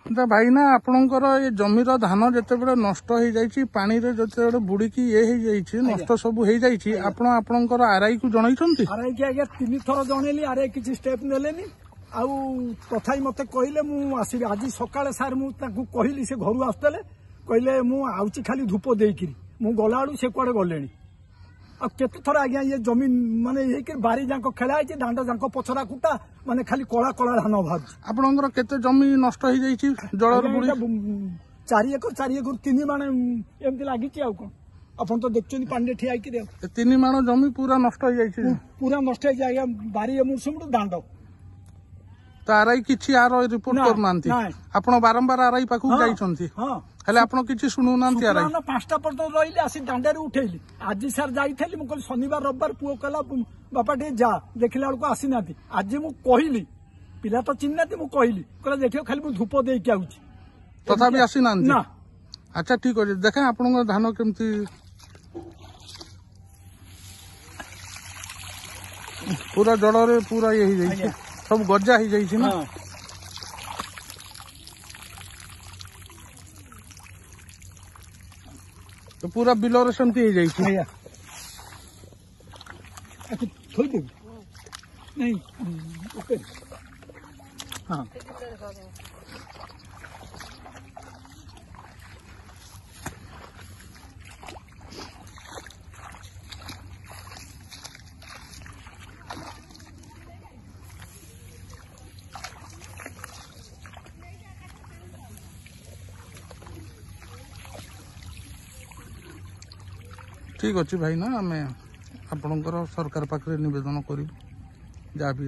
भाईना आपणकर ये जमीर धान जिते नष्ट हो जाइए पानी रे जिते बुड़ीकी ये हो जाइए नष्ट सब हो जाइए आपणकर आरआई को जन आरआई की आज्ञा 3 थर जनइली आरआई किसी स्टेप नेलेनी आउ तथा मत कहले मुझे आज सकाଳେ सार मुझे कहली से घर आसुले कहले मुझे खाली धूप देकरी मु गला से कुआडे गले केते थर आज्ञा ये जमीन माने बारी जाक खेला दांड जाक पछरा कुटा माने खाली कला कला धान बाहर आपणकर केते जमी नष्ट हो जाइए जल 4 एकर 3 माण एमती लगी आउ कौन अपन तो देखते पानी ठिया 3 माण जमी पूरा नष्ट हो जाइए पूरा नष्ट हो जाए बारी मुसुम दांड तो आरआई किछि आर रिपोर्ट करनांती आपण बारंबार आरआई पाखु जाइछंती हेले आपण किछि सुनु नांती आरआई 5टा पर्यंत रहिले आसी दांडे उठेली आज सर जाइथेली मु कहली शनिवार रविवार पुओ कहला बापा टे जा देखिला बेलको आसी नांती आज मु कहली पिला तो चिन्हनाती मु कहली कहला देखियो खाली मु धूप देई के आउची तथापि आसी नांती ना अच्छा ठीक अछि देखा आपण धान केमती पूरा जड़ रे पूरा ये ही जाइए सब गजा ही जाइए ना तो पूरा बिलर सेमती हो जाइए नहीं ओके हाँ ठीक अच्छे भाई ना आम आपणकर सरकार पाखे नवेदन करूँ जहाँ भी